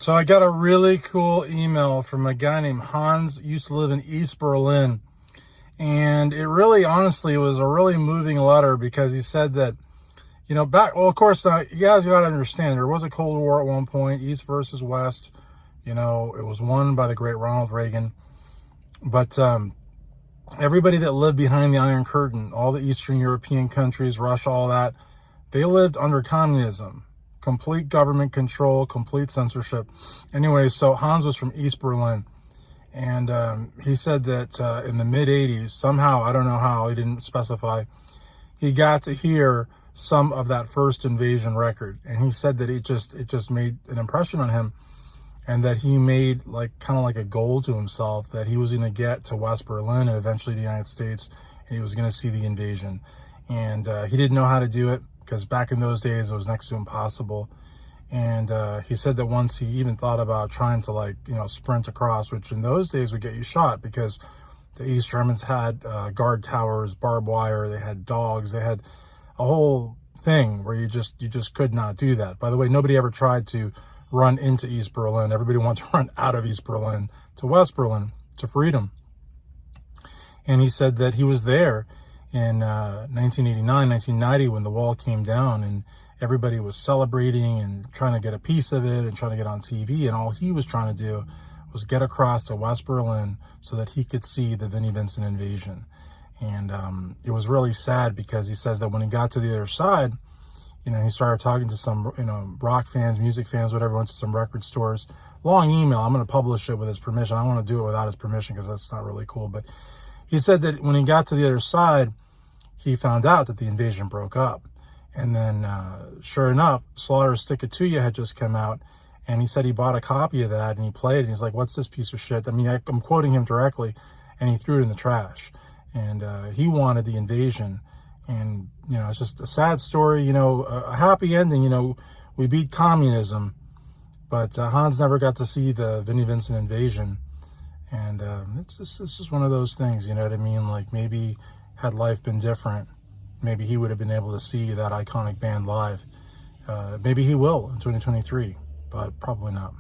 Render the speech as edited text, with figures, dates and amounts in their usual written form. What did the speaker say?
So I got a really cool email from a guy named Hans, used to live in East Berlin. And it really, honestly, was a really moving letter because he said that, well, of course, you guys got to understand, there was a Cold War at one point, East versus West. It was won by the great Ronald Reagan. But everybody that lived behind the Iron Curtain, all the Eastern European countries, Russia, all that, they lived under communism. Complete government control, complete censorship. Anyway, so Hans was from East Berlin. And he said that in the mid-'80s, somehow, I don't know how, he didn't specify, he got to hear some of that first Invasion record. And he said that it just made an impression on him, and that he made kind of like a goal to himself that he was going to get to West Berlin and eventually the United States, and he was going to see the invasion. And he didn't know how to do it, because back in those days, it was next to impossible. And he said that once he even thought about trying to sprint across, which in those days would get you shot, because the East Germans had guard towers, barbed wire, they had dogs, they had a whole thing where you just could not do that. By the way, nobody ever tried to run into East Berlin. Everybody wanted to run out of East Berlin to West Berlin, to freedom. And he said that he was there in 1989, 1990, when the wall came down, and everybody was celebrating and trying to get a piece of it and trying to get on TV. And all he was trying to do was get across to West Berlin so that he could see the Vinnie Vincent Invasion. And it was really sad, because he says that when he got to the other side, he started talking to some, rock fans, music fans, whatever, went to some record stores. Long email. I'm going to publish it with his permission. I don't want to do it without his permission, because that's not really cool. But he said that when he got to the other side, he found out that the invasion broke up. And then, sure enough, Slaughter's Stick It To You had just come out. And he said he bought a copy of that, and he played it. And he's like, what's this piece of shit? I mean, I'm quoting him directly. And he threw it in the trash. And he wanted the invasion. And, it's just a sad story, a happy ending. We beat communism. But Hans never got to see the Vinnie Vincent Invasion. And it's just one of those things, you know what I mean? Like, maybe had life been different, maybe he would have been able to see that iconic band live. Maybe he will in 2023, but probably not.